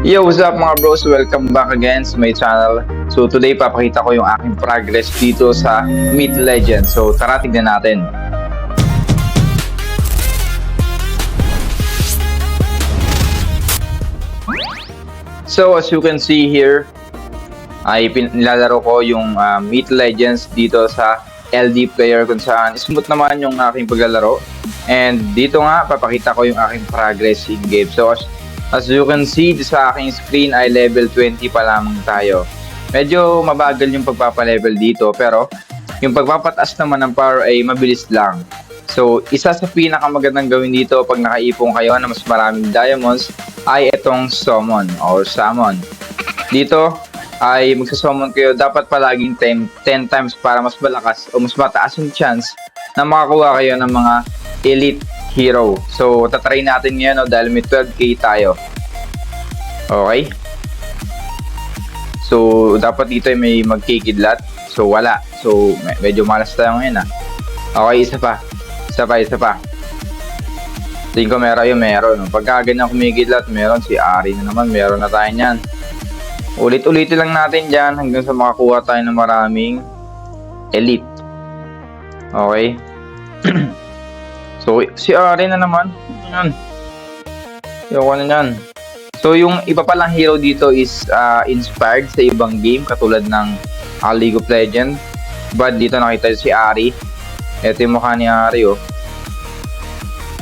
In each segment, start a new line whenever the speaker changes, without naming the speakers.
Yo, what's up mga bros? Welcome back again sa my channel. So today papakita ko yung aking progress dito sa Myth Legends. So tara tignan natin. So as you can see here, ay nilalaro ko yung Myth Legends dito sa LD player kung saan smooth naman yung aking paglalaro. And dito nga papakita ko yung aking progress in game. So as you can see sa aking screen ay level 20 pa lamang tayo. Medyo mabagal yung pagpapalevel dito pero yung pagpapataas naman ng power ay mabilis lang. So isa sa pinakamagandang gawin dito pag nakaipon kayo na mas maraming diamonds ay itong summon or summon. Dito ay magsa-summon kayo dapat palaging 10 times para mas malakas o mas mataas yung chance na makakuha kayo ng mga elite hero. So, tatry natin ngayon dahil may 12k tayo. Okay? So, dapat dito ay may magkikidlat. So, wala. So, medyo malas tayo ngayon Okay, isa pa. Tingin ko meron. Pagka ganyan kumikidlat, meron. Si Ari na naman, meron na tayo niyan. Ulit-ulitin lang natin dyan hanggang sa makakuha tayo ng maraming elite. Okay? So, si Ari na naman. Yan. Yung ano yan. So, yung iba palang hero dito is inspired sa ibang game katulad ng League of Legends. But dito nakita si Ari. Ito yung mukha ni Ari, oh.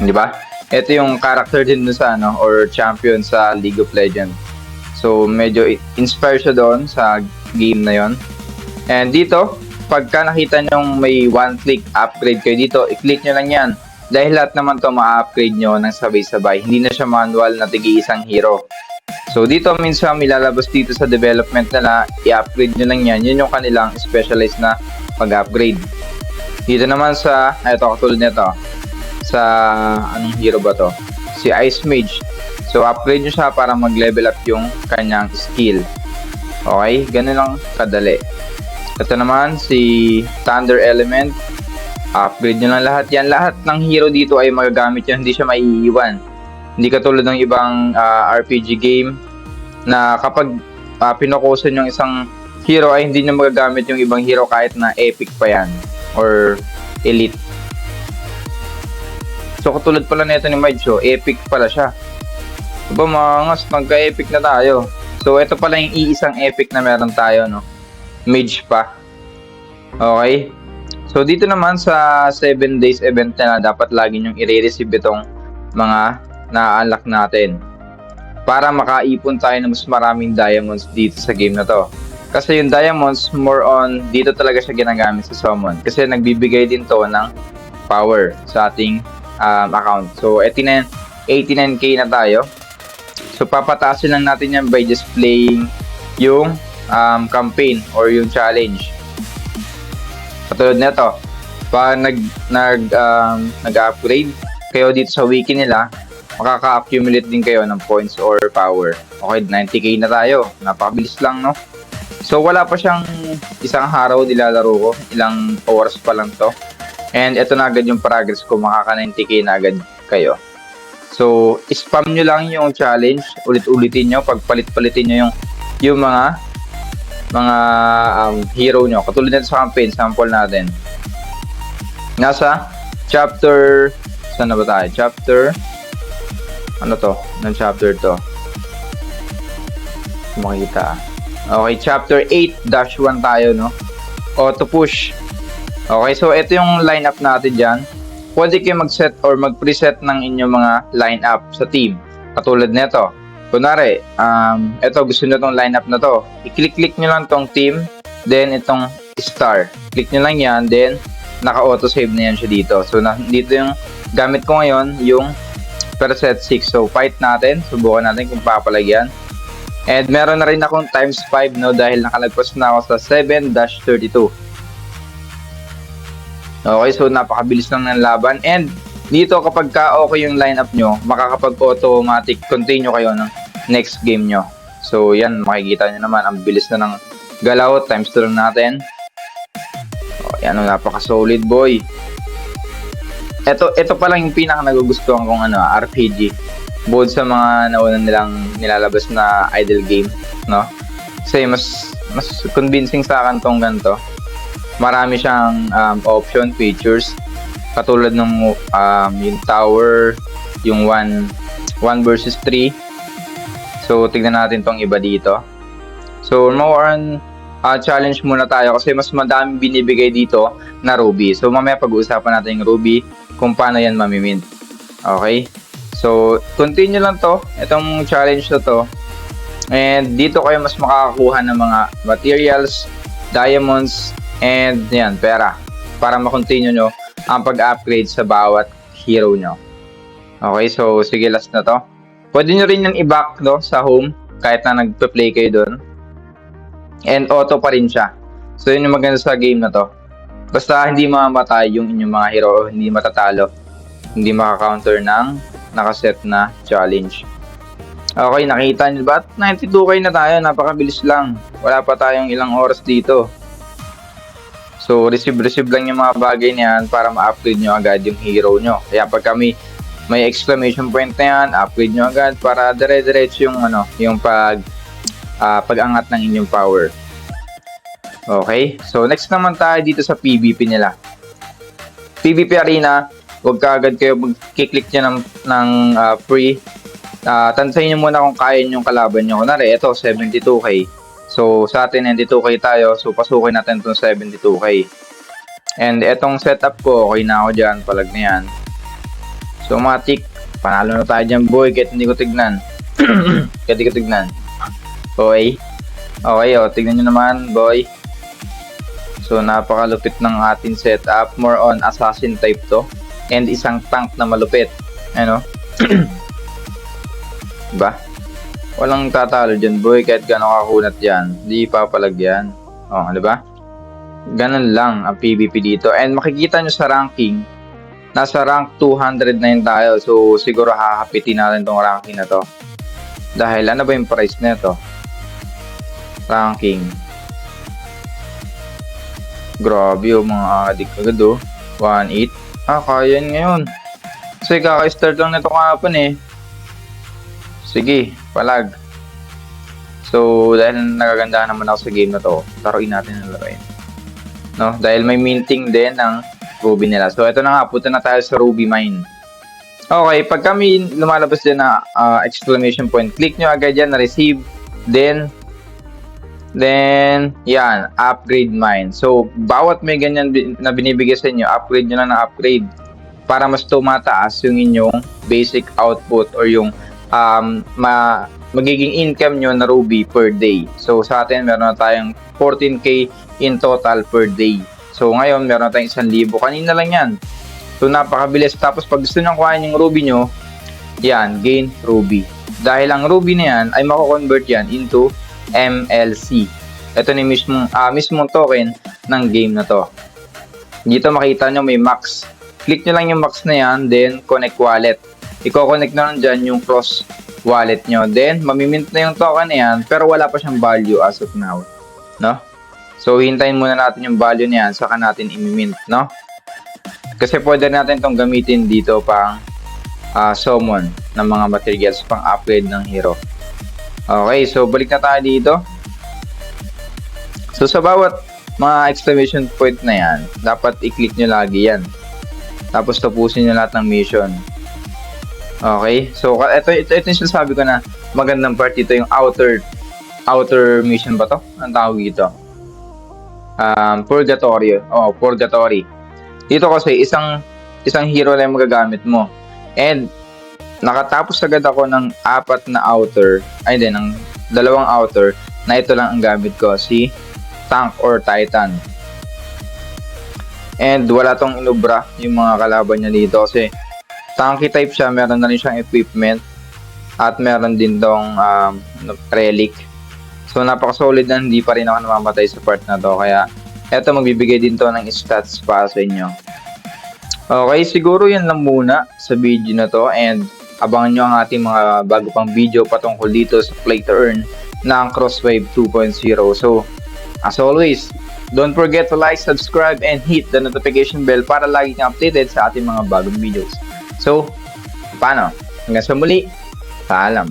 Di ba? Ito yung character din sa or champion sa League of Legends. So, medyo inspired siya doon sa game na yon. And dito, pagka nakita nyo may one-click upgrade kayo dito, i-click nyo lang yan. Dahil lahat naman to ma-upgrade nyo ng sabay-sabay. Hindi na siya manual na tigi-isang hero. So dito minsan milalabas dito sa development nila, i-upgrade nyo lang yan. Yun yung kanilang specialized na pag-upgrade. Dito naman sa, ito katulad nito. Sa, anong hero ba to? Si Ice Mage. So upgrade nyo siya para mag-level up yung kanyang skill. Okay, ganun lang kadali. Ito naman si Thunder Element. Upgrade nyo lang lahat yan. Lahat ng hero dito ay magagamit yan. Hindi siya maiiwan. Hindi katulad ng ibang RPG game na kapag pinokusan yung isang hero ay hindi nyo magagamit yung ibang hero kahit na epic pa yan or elite. So katulad pala nito ni Mage, epic pala siya. Diba mangas, nagka-epic na tayo. So ito pala yung iisang epic na meron tayo, no? Mage pa. Okay? So dito naman sa 7 days event na dapat lagi nyong i-receive itong mga na-unlock natin para makaipon tayo ng mas maraming diamonds dito sa game na to. Kasi yung diamonds more on dito talaga siya ginagamit sa summon kasi nagbibigay din to ng power sa ating account. So 89k na tayo. So papatasin lang natin yan by just playing yung campaign or yung challenge. Katulad nito, pag nag-upgrade kayo dito sa wiki nila, makaka-accumulate din kayo ng points or power. Okay, 90k na tayo. Napakabilis lang, no? So, wala pa siyang isang araw nilalaro ko. Ilang hours pa lang to. And ito na agad yung progress ko. Makaka-90k na agad kayo. So, spam nyo lang yung challenge. Ulit-ulitin nyo. Pagpalit-palitin nyo yung mga hero nyo. Katulad nito sa campaign, sample natin. Nasa chapter, saan na ba tayo? Chapter, ano to? Anong chapter to? Makikita. Okay, chapter 8-1 tayo, no? Auto push. Okay, so ito yung lineup natin dyan. Pwede kayo mag-set or mag-preset ng inyong mga lineup sa team. Katulad nito. Kunwari, ito gusto nyo tong lineup na to. I-click nyo lang tong team, then itong star. Click nyo lang yan, then naka-auto-save na yan siya dito. So, dito yung gamit ko ngayon, yung preset 6. So, fight natin. Subukan natin kung papalagyan. And meron na rin akong times 5, no, dahil nakalagpas na ako sa 7-32. Okay, so napakabilis lang ng laban. And dito kapag okay yung lineup nyo, makakapag-automatic continue kayo ng next game nyo. So yan, makikita nyo naman, ang bilis na ng galaw, times 2 lang natin. O yan, napaka-solid boy. Ito pa lang yung pinaka nagugustuhan kong RPG. bukod sa mga nauna nilang nilalabas na idle game, no? Kasi mas convincing sa akin tong ganito. Marami siyang option, features, katulad ng yung tower, yung 1 versus 3. So, tignan natin tong iba dito. So, more on challenge muna tayo kasi mas madami binibigay dito na ruby. So, mamaya pag-uusapan natin yung ruby, kung paano yan mamimint. Okay? So, continue lang to, itong challenge na to. And dito kayo mas makakakuha ng mga materials, diamonds, and yan, pera. Para makontinue nyo ang pag-upgrade sa bawat hero nyo. Okay, so sige, last na to. Pwede nyo rin yung i-back, no, sa home kahit na nagpe-play kayo doon. And auto pa rin siya. So yun yung maganda sa game na to. Basta hindi mamamatay yung inyong mga hero o hindi matatalo. Hindi maka-counter ng nakaset na challenge. Okay, nakita nyo ba? 92k na tayo, napakabilis lang. Wala pa tayong ilang oras dito. So, receive lang yung mga bagay niyan para ma-upgrade nyo agad yung hero nyo. Kaya pag kami may exclamation point na yan, upgrade nyo agad para dire-diretso yung, yung pag-angat ng inyong power. Okay, so next naman tayo dito sa PvP nila. PvP Arena, huwag ka agad kayo mag-click nyo ng free. Tansayin nyo muna kung kaya nyo kalaban nyo. Kunwari, ito, 72k. So, sa atin, 92k tayo. So, pasukin natin itong 72k. And itong setup ko, okay na ako dyan. Palag na yan. So, matik. Panalo na tayo dyan, boy. Kahit hindi ko tignan. Kahit hindi ko tignan. Okay. Okay, tignan nyo naman, boy. So, napakalupit ng ating setup. More on assassin type to. And isang tank na malupit. Ano? Diba? Walang tatalo dyan, boy. Kahit gano'ng kakunat yan. Di papalag yan. Diba? Ganun lang ang PvP dito. And makikita nyo sa ranking, nasa rank 209 tayo. So, siguro hahapitin natin tong ranking na to. Dahil, ano ba yung price na ito? Ranking. Grabe, mga adik agad, 1.8. Kaya yan ngayon. Kasi kaka-start lang nito kahapon eh. Sige, palag. So, dahil nagagandahan naman ako sa game na to, laruin natin ang laruin. No? Dahil may minting din ng ruby nila. So, ito na nga, punta na tayo sa ruby mine. Okay, pag kami lumalabas din na exclamation point, click nyo agad yan na receive. Then, yan, upgrade mine. So, bawat may ganyan na binibigay sa inyo, upgrade nyo lang na upgrade para mas tumataas yung inyong basic output or yung magiging income nyo na ruby per day. So, sa atin, meron na tayong 14k in total per day. So, ngayon, meron na tayong 1,000. Kanina lang yan. So, napakabilis. Tapos, pag gusto nyo kuhain yung ruby nyo, yan, gain ruby. Dahil ang ruby na yan, ay mako-convert yan into MLC. Ito na mismong token ng game na to. Dito makita nyo may max. Click nyo lang yung max na yan, then connect wallet. I-connect na lang dyan yung cross wallet nyo. Then, mamimint na yung token na yan, pero wala pa siyang value as of now. No? So, hintayin muna natin yung value na yan, saka natin imimint, no? Kasi pwede natin itong gamitin dito pang summon ng mga materials, pang upgrade ng hero. Okay, so balik na tayo dito. So, sa bawat mga exclamation point na yan, dapat i-click nyo lagi yan. Tapos, tapusin nyo lahat ng mission. Okay, so ito yung sinasabi ko na magandang part dito, yung outer mission ba to? Ang tawag dito? Purgatory. Purgatory. Dito kasi isang hero lang magagamit mo. And nakatapos agad ako ng 4 na outer, ng 2 outer na ito lang ang gamit ko, si Tank or Titan. And wala tong inubra yung mga kalaban niya dito kasi tanky type siya, meron na rin siyang equipment at meron din tong relic. So napaka-solid na, hindi pa rin ako namamatay sa part na to, kaya eto magbibigay din to ng stats para sa inyo. Okay, siguro yan lang muna sa video na to, and abangan nyo ang ating mga bago pang video patungkol dito sa Play to Earn ng Crosswave 2.0. So as always, don't forget to like, subscribe, and hit the notification bell para lagi kang updated sa ating mga bagong videos. So, paano? Hanggang sa muli, Paalam.